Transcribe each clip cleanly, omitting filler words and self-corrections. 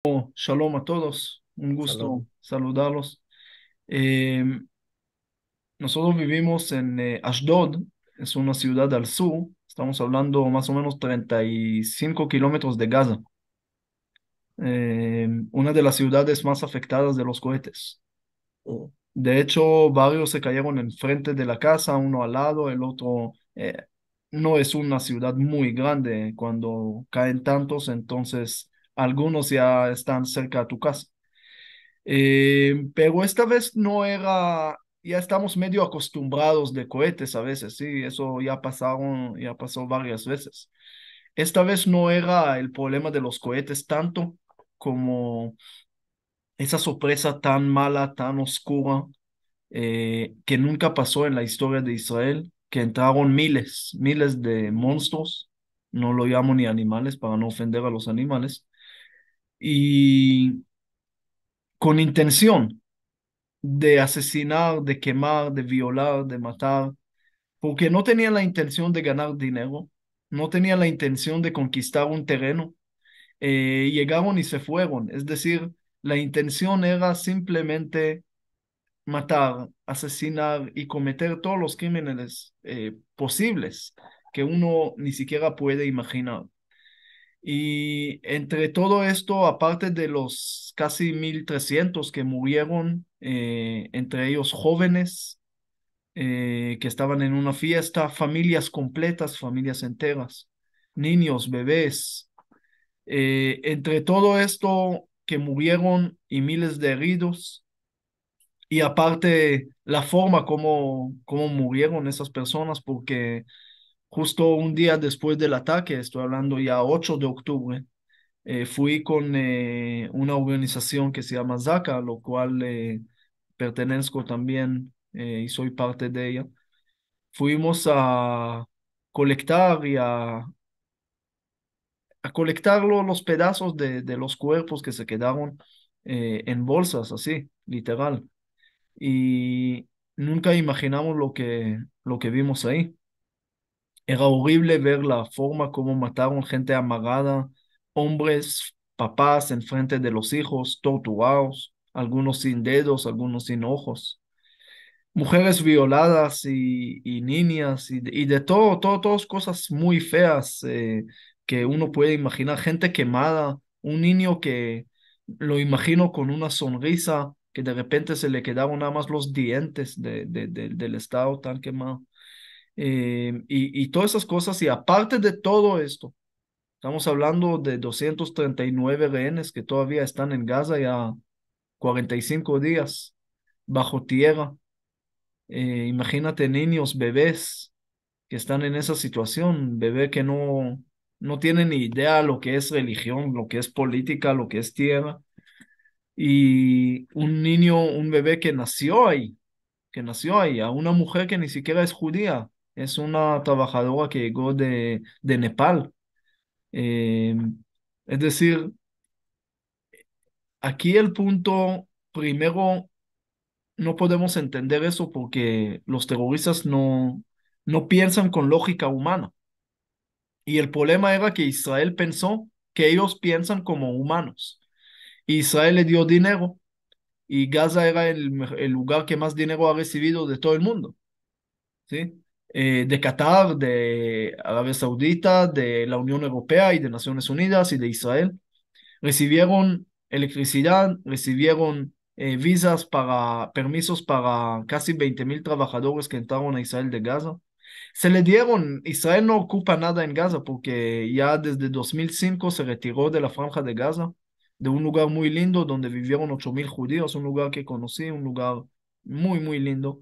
Shalom a todos, un gusto Salón. saludarlos. Eh, Nosotros vivimos en Ashdod, es una ciudad al sur, estamos hablando más o menos 35 kilómetros de Gaza, una de las ciudades más afectadas de los cohetes. Mm. De hecho, varios se cayeron enfrente de la casa, uno al lado, el otro. No es una ciudad muy grande cuando caen tantos, entonces algunos ya están cerca de tu casa. Pero esta vez no era, ya estamos medio acostumbrados de cohetes a veces, sí, eso ya pasó varias veces. Esta vez no era el problema de los cohetes tanto como esa sorpresa tan mala, tan oscura, que nunca pasó en la historia de Israel, que entraron miles de monstruos, no lo llamo ni animales para no ofender a los animales, y con intención de asesinar, de quemar, de violar, de matar, porque no tenían la intención de ganar dinero, no tenían la intención de conquistar un terreno, llegaron y se fueron. Es decir, la intención era simplemente matar, asesinar y cometer todos los crímenes posibles que uno ni siquiera puede imaginar. Y entre todo esto, aparte de los casi 1.300 que murieron, entre ellos jóvenes que estaban en una fiesta, familias completas, familias enteras, niños, bebés, entre todo esto que murieron y miles de heridos, y aparte la forma como murieron esas personas, porque justo un día después del ataque, estoy hablando ya 8 de octubre, fui con una organización que se llama ZACA, lo cual pertenezco también y soy parte de ella. Fuimos a colectar a colectar los pedazos de los cuerpos que se quedaron en bolsas, así, literal. Y nunca imaginamos lo que vimos ahí. Era horrible ver la forma como mataron gente amagada, hombres, papás enfrente de los hijos, torturados, algunos sin dedos, algunos sin ojos, mujeres violadas y niñas y de todas cosas muy feas que uno puede imaginar, gente quemada, un niño que lo imagino con una sonrisa, que de repente se le quedaron nada más los dientes del estado tan quemado. Y todas esas cosas, y aparte de todo esto, estamos hablando de 239 rehenes que todavía están en Gaza ya 45 días bajo tierra. Imagínate niños, bebés que están en esa situación, bebé que no tiene ni idea lo que es religión, lo que es política, lo que es tierra, y un niño, un bebé que nació ahí, a una mujer que ni siquiera es judía, es una trabajadora que llegó de Nepal. Eh, es decir, aquí el punto primero, no podemos entender eso porque los terroristas no piensan con lógica humana. Y el problema era que Israel pensó que ellos piensan como humanos. Israel le dio dinero y Gaza era el lugar que más dinero ha recibido de todo el mundo, ¿sí? De Qatar, de Arabia Saudita, de la Unión Europea y de Naciones Unidas y de Israel. Recibieron electricidad, recibieron visas para, permisos para casi 20.000 trabajadores que entraron a Israel de Gaza. Se le dieron, Israel no ocupa nada en Gaza porque ya desde 2005 se retiró de la franja de Gaza, de un lugar muy lindo donde vivieron 8.000 judíos, un lugar que conocí, un lugar muy lindo.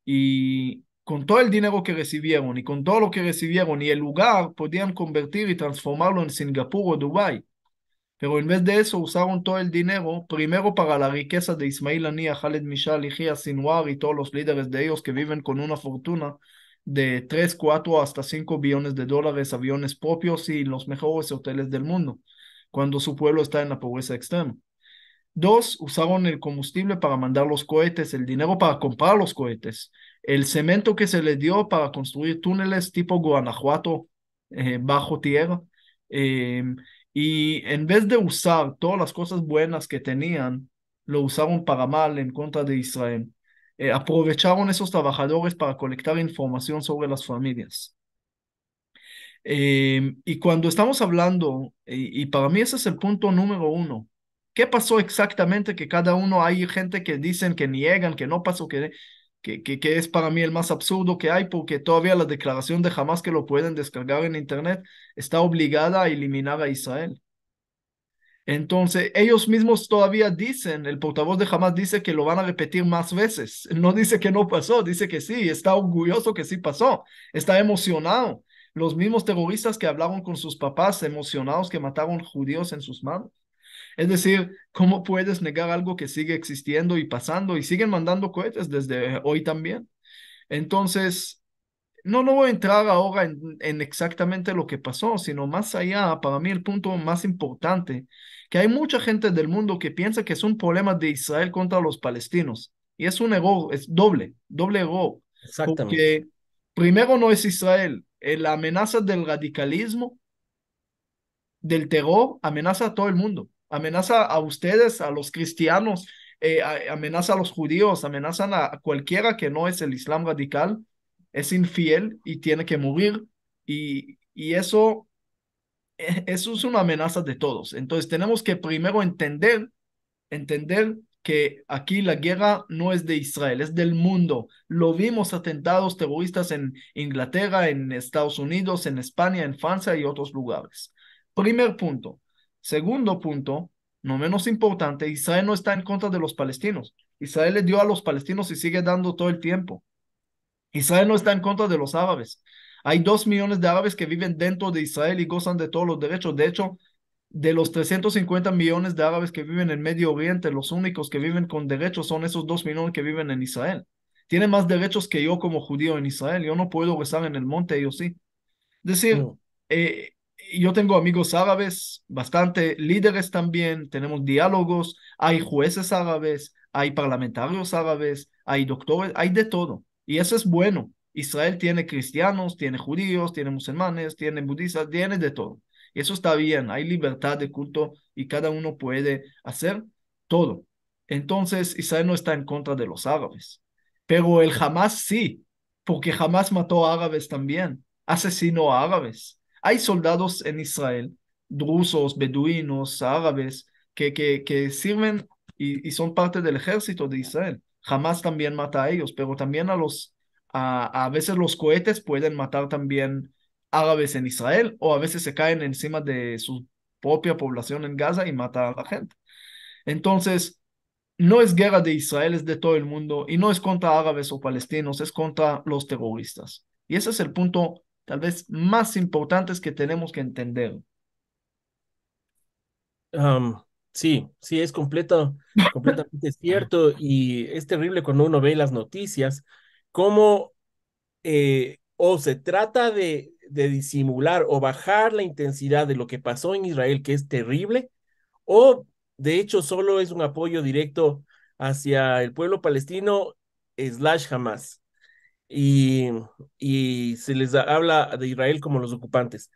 Y con todo el dinero que recibieron y con todo lo que recibieron y el lugar, podían convertir y transformarlo en Singapur o Dubái, pero en vez de eso usaron todo el dinero primero para la riqueza de Ismail Haniyeh, Khaled Mishal, Yahya Sinwar y todos los líderes de ellos que viven con una fortuna de 3 4 hasta 5 billones de dólares, aviones propios y los mejores hoteles del mundo, cuando su pueblo está en la pobreza extrema. Dos, usaron el combustible para mandar los cohetes, el dinero para comprar los cohetes, el cemento que se les dio para construir túneles tipo Guanajuato bajo tierra. eh, Y en vez de usar todas las cosas buenas que tenían, lo usaron para mal en contra de Israel. Aprovecharon esos trabajadores para colectar información sobre las familias. Y cuando estamos hablando, y para mí ese es el punto número uno, ¿qué pasó exactamente? Que cada uno hay gente que dicen que niegan, que no pasó, que es para mí el más absurdo que hay, porque todavía la declaración de Hamas que lo pueden descargar en internet está obligada a eliminar a Israel. Entonces, ellos mismos todavía dicen, el portavoz de Hamas dice que lo van a repetir más veces. No dice que no pasó, dice que sí, está orgulloso que sí pasó, está emocionado. Los mismos terroristas que hablaron con sus papás, emocionados que mataron judíos en sus manos. Es decir, ¿cómo puedes negar algo que sigue existiendo y pasando y siguen mandando cohetes desde hoy también? Entonces, no voy a entrar ahora en exactamente lo que pasó, sino más allá, para mí el punto más importante, que hay mucha gente del mundo que piensa que es un problema de Israel contra los palestinos. Y es un error, es doble error, Exactamente. porque primero no es Israel, la amenaza del radicalismo, del terror, amenaza a todo el mundo, amenaza a ustedes, a los cristianos, amenaza a los judíos, amenazan a cualquiera que no es el Islam radical, es infiel y tiene que morir. Y eso, eso es una amenaza de todos. Entonces tenemos que primero entender que aquí la guerra no es de Israel, es del mundo. Lo vimos atentados terroristas en Inglaterra, en Estados Unidos, en España, en Francia y otros lugares. Primer punto. Segundo punto, no menos importante, Israel no está en contra de los palestinos. Israel le dio a los palestinos y sigue dando todo el tiempo. Israel no está en contra de los árabes. Hay 2 millones de árabes que viven dentro de Israel y gozan de todos los derechos. De hecho, de los 350 millones de árabes que viven en Medio Oriente, los únicos que viven con derechos son esos 2 millones que viven en Israel. Tienen más derechos que yo como judío en Israel. Yo no puedo rezar en el monte, ellos sí. Es decir, Mm. eh, yo tengo amigos árabes, bastante líderes también, tenemos diálogos, hay jueces árabes, hay parlamentarios árabes, hay doctores, hay de todo. Y eso es bueno. Israel tiene cristianos, tiene judíos, tiene musulmanes, tiene budistas, tiene de todo. Y eso está bien, hay libertad de culto y cada uno puede hacer todo. Entonces, Israel no está en contra de los árabes, pero el Hamas sí, porque Hamas mató a árabes también, asesinó a árabes. Hay soldados en Israel, drusos, beduinos, árabes, que sirven y son parte del ejército de Israel. Jamás también mata a ellos, pero también a veces los cohetes pueden matar también árabes en Israel o a veces se caen encima de su propia población en Gaza y matan a la gente. Entonces, no es guerra de Israel, es de todo el mundo y no es contra árabes o palestinos, es contra los terroristas. Y ese es el punto tal vez más importante que tenemos que entender. Am, sí, sí, es completamente cierto y es terrible cuando uno ve las noticias, cómo o se trata de disimular o bajar la intensidad de lo que pasó en Israel, que es terrible, o de hecho solo es un apoyo directo hacia el pueblo palestino slash Hamas. Y, y se les habla de Israel como los ocupantes.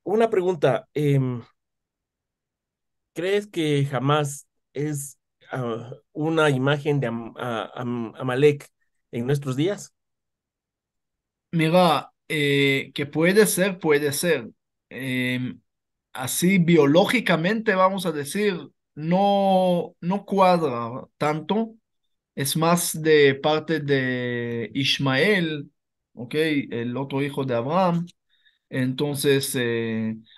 Una pregunta, ¿crees que Hamas es una imagen de Amalek en nuestros días? Mira, que puede ser, puede ser. Eh, Así biológicamente, vamos a decir, no cuadra tanto. Es más de parte de Ismael, ¿ok? El otro hijo de Abraham. Entonces,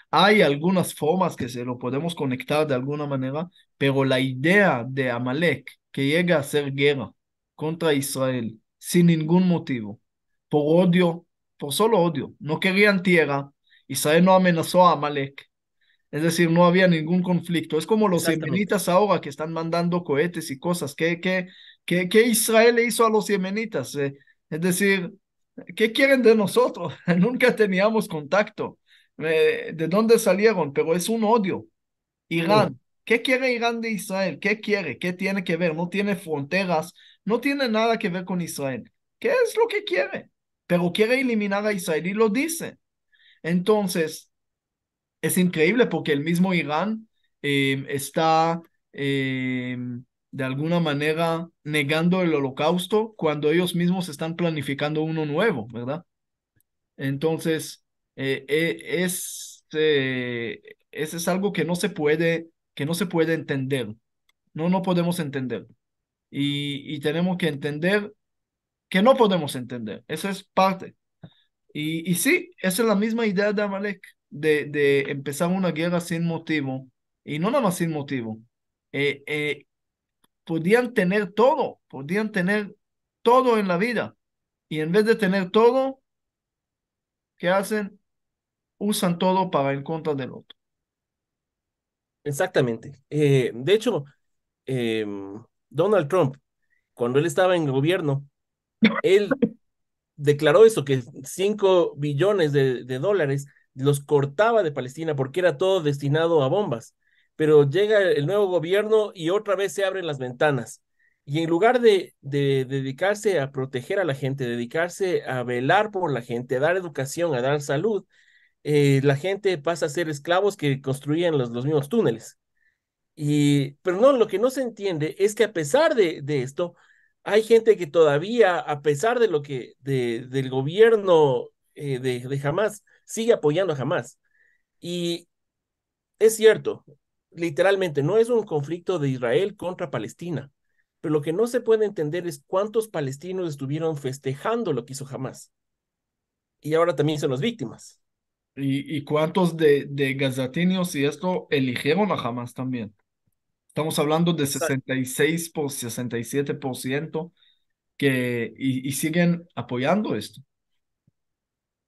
hay algunas formas que se lo podemos conectar de alguna manera, pero la idea de Amalek, que llega a hacer guerra contra Israel sin ningún motivo, por odio, por solo odio, no querían tierra, Israel no amenazó a Amalek, es decir, no había ningún conflicto. Es como los Exactamente. yemenitas ahora que están mandando cohetes y cosas. ¿Qué Israel le hizo a los yemenitas? Es decir, ¿qué quieren de nosotros? Nunca teníamos contacto. ¿De dónde salieron? Pero es un odio. Mm, Irán. ¿Qué quiere Irán de Israel? ¿Qué quiere? ¿Qué tiene que ver? No tiene fronteras, no tiene nada que ver con Israel. ¿Qué es lo que quiere? Pero quiere eliminar a Israel y lo dice. Entonces, es increíble porque el mismo Irán está de alguna manera negando el holocausto cuando ellos mismos están planificando uno nuevo, ¿verdad? Entonces, ese es algo que no se puede entender. No, no podemos entender. Y tenemos que entender que no podemos entender. Esa es parte. Y sí, esa es la misma idea de Amalek, de empezar una guerra sin motivo, y no nada más sin motivo. Eh, eh, podían tener todo en la vida, y en vez de tener todo, ¿qué hacen? Usan todo para en contra del otro. Exactamente. De hecho, Donald Trump, cuando él estaba en el gobierno, él declaró eso, que 5 billones de dólares los cortaba de Palestina porque era todo destinado a bombas. Pero llega el nuevo gobierno y otra vez se abren las ventanas. Y en lugar de dedicarse a proteger a la gente, dedicarse a velar por la gente, a dar educación, a dar salud, la gente pasa a ser esclavos que construían los mismos túneles. Pero no, lo que no se entiende es que a pesar de esto, hay gente que todavía, a pesar de lo que, del gobierno de Hamas, sigue apoyando a Hamas. Y es cierto, literalmente, no es un conflicto de Israel contra Palestina, pero lo que no se puede entender es cuántos palestinos estuvieron festejando lo que hizo Hamas. Y ahora también son las víctimas. Y cuántos de gazatinios y esto eligieron a Hamas también? Estamos hablando de Exacto. 67% y siguen apoyando esto.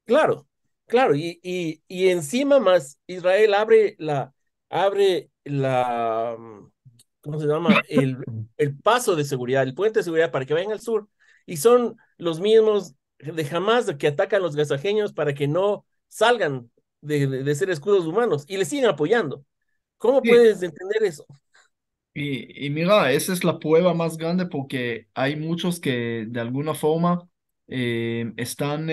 Claro, claro, y encima más, Israel ¿cómo se llama? El paso de seguridad, el puente de seguridad para que vayan al sur, y son los mismos de Hamas que atacan a los gazajeños para que no salgan de ser escudos humanos, y le siguen apoyando. ¿Cómo Sí, puedes entender eso? y mira, esa es la prueba más grande porque hay muchos que de alguna forma están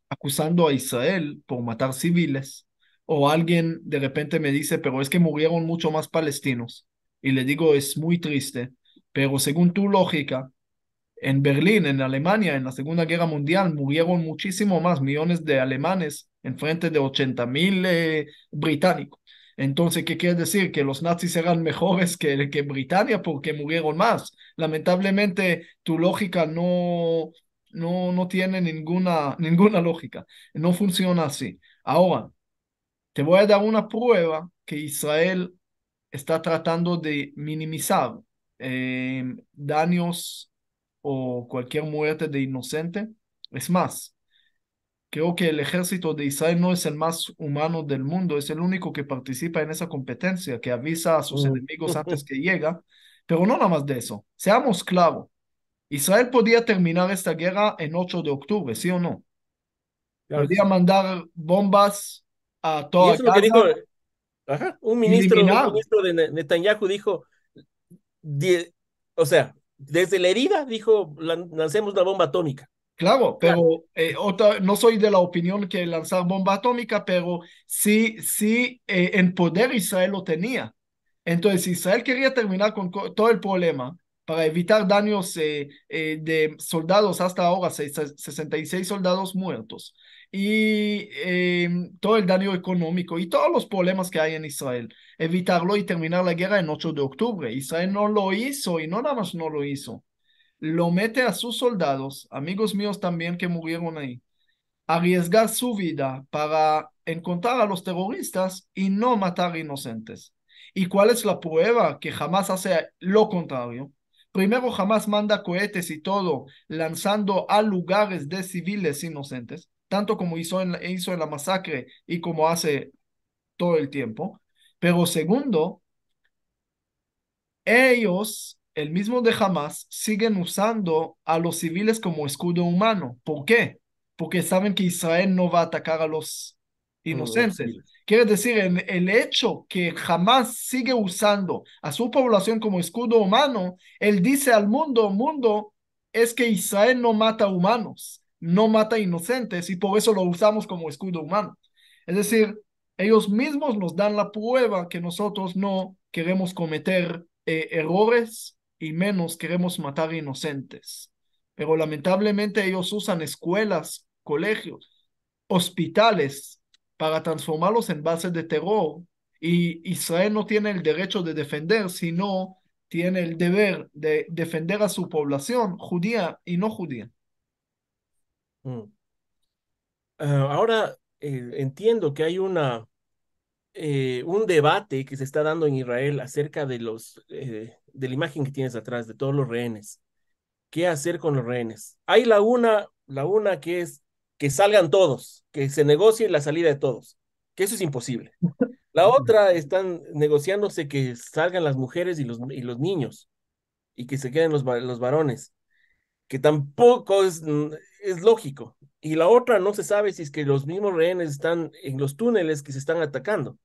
acusando a Israel por matar civiles. O alguien de repente me dice, pero es que murieron mucho más palestinos. Y le digo, es muy triste, pero según tu lógica, en Berlín, en Alemania, en la Segunda Guerra Mundial, murieron muchísimo más, millones de alemanes en frente de 80.000 británicos. Entonces, ¿qué quiere decir? Que los nazis eran mejores que Britania porque murieron más. Lamentablemente, tu lógica no tiene ninguna lógica. No funciona así. Ahora, te voy a dar una prueba que Israel está tratando de minimizar daños o cualquier muerte de inocente. Es más, creo que el ejército de Israel no es el más humano del mundo, es el único que participa en esa competencia, que avisa a sus Mm. enemigos antes que llega. Pero no nada más de eso. Seamos claros, Israel podía terminar esta guerra en 8 de octubre, ¿sí o no? Claro que Podía sí. mandar bombas a Y toda eso es lo que dijo, Gaza, ajá, un eliminar. ministro de Netanyahu dijo, die- o sea, desde la herida dijo, lancemos una bomba atómica. Claro, Claro. pero no soy de la opinión que lanzar bomba atómica, pero sí, en poder Israel lo tenía. Entonces, si Israel quería terminar con todo el problema para evitar daños de soldados hasta ahora, 66 soldados muertos, y todo el daño económico y todos los problemas que hay en Israel, evitarlo y terminar la guerra en 8 de octubre. Israel no lo hizo y no nada más no lo hizo, lo mete a sus soldados, amigos míos también que murieron ahí, a arriesgar su vida para encontrar a los terroristas y no matar inocentes. ¿Y cuál es la prueba? Que jamás hace lo contrario. Primero, jamás manda cohetes y todo, lanzando a lugares de civiles inocentes, tanto como hizo en la masacre y como hace todo el tiempo. Pero segundo, ellos, el mismo de Hamas, siguen usando a los civiles como escudo humano. ¿Por qué? Porque saben que Israel no va a atacar a los Los inocentes. civiles. Quiere decir, el hecho que Hamas sigue usando a su población como escudo humano, él dice al mundo, es que Israel no mata humanos, no mata inocentes y por eso lo usamos como escudo humano. Es decir, Ellos mismos nos dan la prueba que nosotros no queremos cometer errores y menos queremos matar inocentes. Pero lamentablemente ellos usan escuelas, colegios, hospitales para transformarlos en bases de terror. Y Israel no tiene el derecho de defender, sino tiene el deber de defender a su población judía y no judía. Mm. Ahora entiendo que hay un debate que se está dando en Israel acerca de la imagen que tienes atrás, de todos los rehenes. ¿Qué hacer con los rehenes? Hay la una que es que salgan todos, que se negocie la salida de todos, que eso es imposible. La otra están negociándose que salgan las mujeres y los niños y que se queden los varones, que tampoco es lógico. Y la otra no se sabe si es que los mismos rehenes están en los túneles que se están atacando.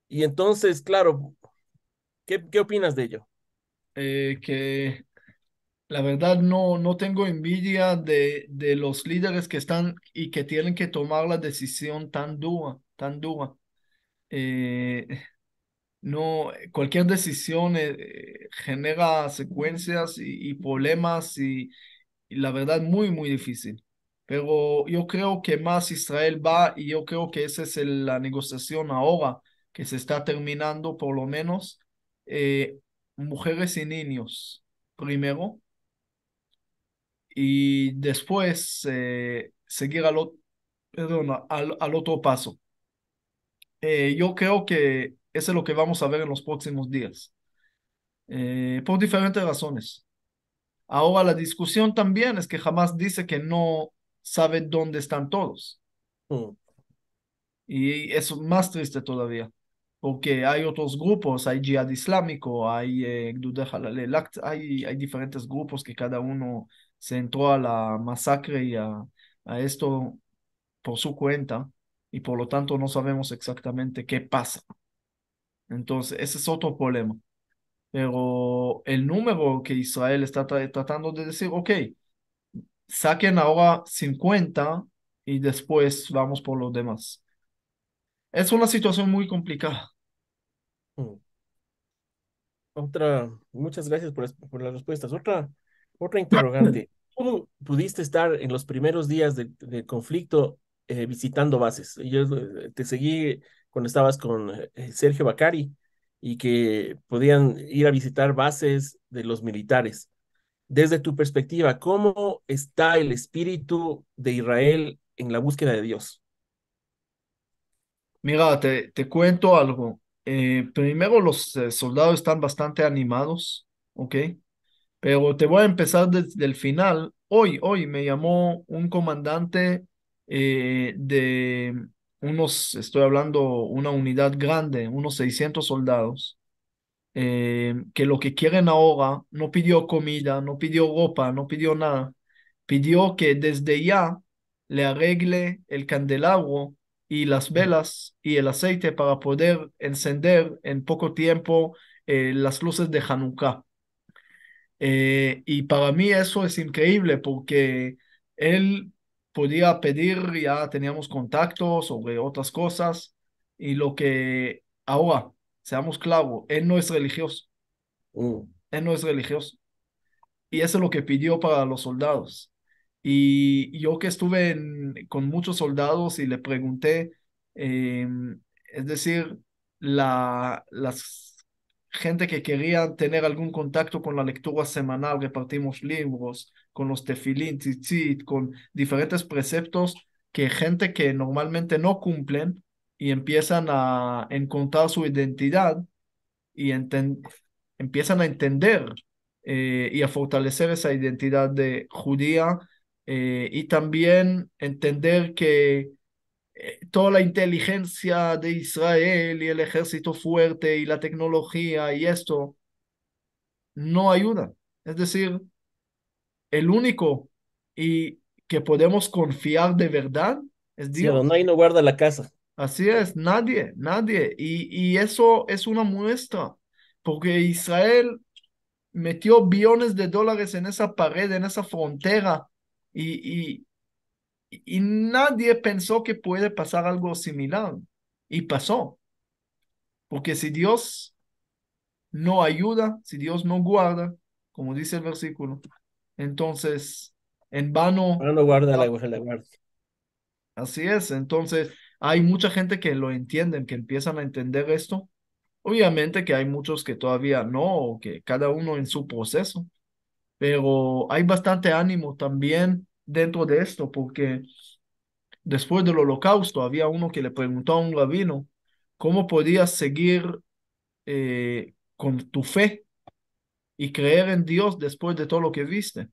Y entonces, claro, ¿qué opinas de ello? Que la verdad no tengo envidia de los líderes que están y que tienen que tomar la decisión tan dura, tan dura. Eh, no, cualquier decisión genera secuencias y problemas y la verdad muy difícil. Pero yo creo que más Israel va y yo creo que esa es la negociación ahora que se está terminando por lo menos. eh, Mujeres y niños primero y después seguir perdón, al otro paso. Yo creo que eso es lo que vamos a ver en los próximos días, por diferentes razones. Ahora la discusión también es que jamás dice que no sabe dónde están todos. Mm, Y es más triste todavía, porque hay otros grupos, hay Jihad Islámico, hay Gdudei Halalel Al-Aqsa, hay diferentes grupos que cada uno se entró a la masacre y a esto por su cuenta, y por lo tanto no sabemos exactamente qué pasa. Entonces, ese es otro problema. Pero el número que Israel está tratando de decir, ok, saquen ahora 50 y después vamos por los demás. Es una situación muy complicada. mm. Muchas gracias por las respuestas. Otra interrogante. ¿Cómo pudiste estar en los primeros días del conflicto visitando bases? Yo te seguí cuando estabas con Sergio Bacari y que podían ir a visitar bases de los militares. Desde tu perspectiva, ¿cómo está el espíritu de Israel en la búsqueda de Dios? Mira, te cuento algo. Primero, los soldados están bastante animados, ¿ok? Pero te voy a empezar desde el final. Hoy me llamó un comandante de estoy hablando, una unidad grande, unos 600 soldados, que lo que quieren ahora no pidió comida, no pidió ropa, no pidió nada. Pidió que desde ya le arregle el candelabro y las velas y el aceite para poder encender en poco tiempo las luces de Hanukkah. Y para mí eso es increíble porque él podía pedir, ya teníamos contacto sobre otras cosas y lo que ahora, seamos claros, él no es religioso, Mm, él no es religioso. Y eso es lo que pidió para los soldados. Y yo que estuve con muchos soldados y le pregunté, eh, es decir, las gente que quería tener algún contacto con la lectura semanal, repartimos libros, con los tefilín, tzitzit, con diferentes preceptos que gente que normalmente no cumplen y empiezan a encontrar su identidad y empiezan a entender y a fortalecer esa identidad de judía y también entender que toda la inteligencia de Israel y el ejército fuerte y la tecnología y esto no ayuda. Es decir, el único y que podemos confiar de verdad es sí, Dios. Adonai no guarda la casa. Así es, nadie. Y eso es una muestra, porque Israel metió billones de dólares en esa pared, en esa frontera, y, y nadie pensó que puede pasar algo similar. y pasó. Porque si Dios no ayuda, si Dios no guarda, como dice el versículo, entonces en vano, Ahora no guarda la guarda. así es. Entonces hay mucha gente que lo entienden, que empiezan a entender esto. Obviamente que hay muchos que todavía no, o que cada uno en su proceso, pero hay bastante ánimo también dentro de esto, porque después del holocausto había uno que le preguntó a un rabino, ¿cómo podías seguir con tu fe y creer en Dios después de todo lo que viste?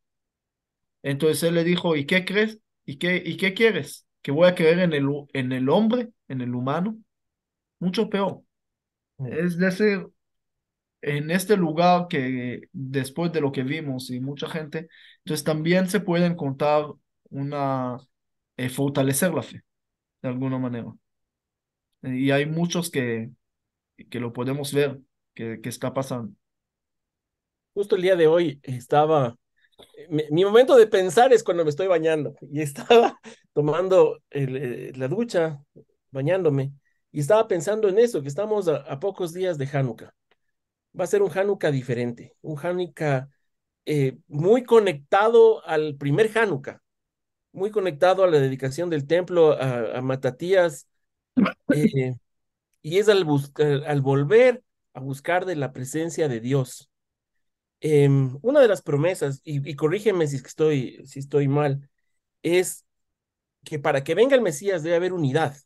Entonces él le dijo, ¿y qué crees? ¿Y qué quieres? ¿Que voy a creer en el hombre, en el humano? Mucho peor. Mm. Es decir, en este lugar que después de lo que vimos y mucha gente, entonces también se puede encontrar una, fortalecer la fe de alguna manera. Y hay muchos que lo podemos ver, que está pasando. Justo el día de hoy estaba, mi momento de pensar es cuando me estoy bañando y estaba tomando la ducha, bañándome, y estaba pensando en eso, que estamos a pocos días de Hanukkah. Va a ser un Hanukkah diferente, un Hanukkah muy conectado al primer Hanukkah, muy conectado a la dedicación del templo a Matatías, eh, y es al volver a buscar de la presencia de Dios. Una de las promesas, y corrígeme si estoy mal, es que para que venga el Mesías debe haber unidad.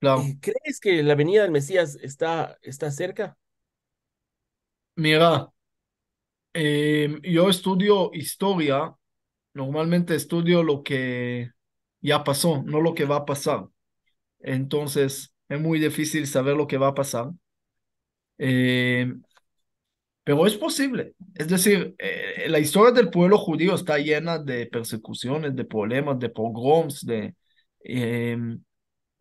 Claro, ¿Crees que la venida del Mesías está cerca? mira, yo estudio historia, normalmente estudio lo que ya pasó, no lo que va a pasar. Entonces, es muy difícil saber lo que va a pasar. Eh, pero es posible. Es decir, la historia del pueblo judío está llena de persecuciones, de problemas, de pogroms, eh,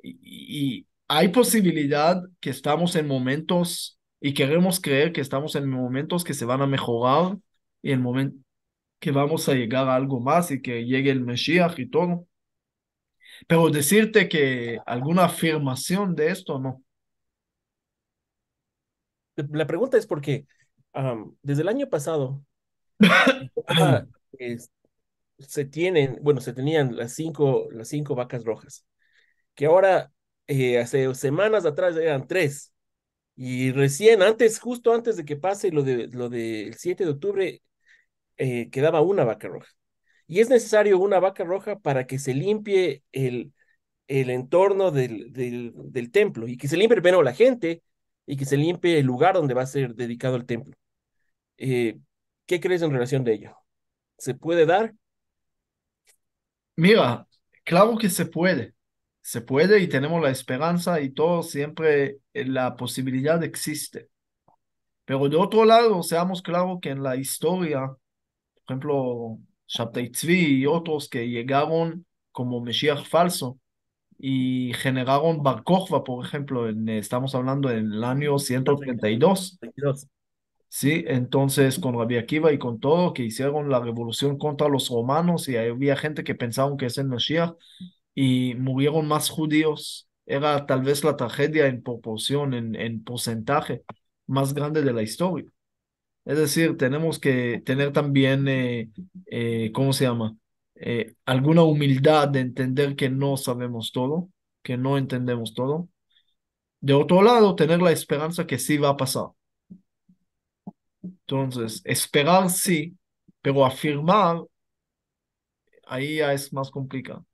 y hay posibilidad que estamos en momentos y queremos creer que estamos en momentos que se van a mejorar y el momento que vamos a llegar a algo más y que llegue el Mesías y todo. Pero decirte que alguna afirmación de esto, no. La pregunta es porque desde el año pasado ya, es- se tenían las cinco vacas rojas, que ahora hace semanas atrás eran tres. Y recién, justo antes de que pase lo del 7 de octubre, quedaba una vaca roja. Y es necesario una vaca roja para que se limpie el entorno del templo y que se limpie primero la gente y que se limpie el lugar donde va a ser dedicado el templo. Eh, ¿Qué crees en relación de ello? ¿Se puede dar? Mira, claro que se puede y tenemos la esperanza y todo, siempre la posibilidad existe. Pero de otro lado, seamos claros que en la historia, por ejemplo, Shabtai Tzvi y otros que llegaron como Mesías falso y generaron Bar Kokhba, por ejemplo, estamos hablando en el año 132. 22. Sí, entonces con Rabbi Akiva y con todo, que hicieron la revolución contra los romanos y había gente que pensaban que es el Mashiach y murieron más judíos. Era tal vez la tragedia en proporción, en porcentaje más grande de la historia. Es decir, tenemos que tener también, ¿cómo se llama? Alguna humildad de entender que no sabemos todo, que no entendemos todo. De otro lado, tener la esperanza que sí va a pasar. Entonces, esperar sí, pero afirmar, ahí ya es más complicado.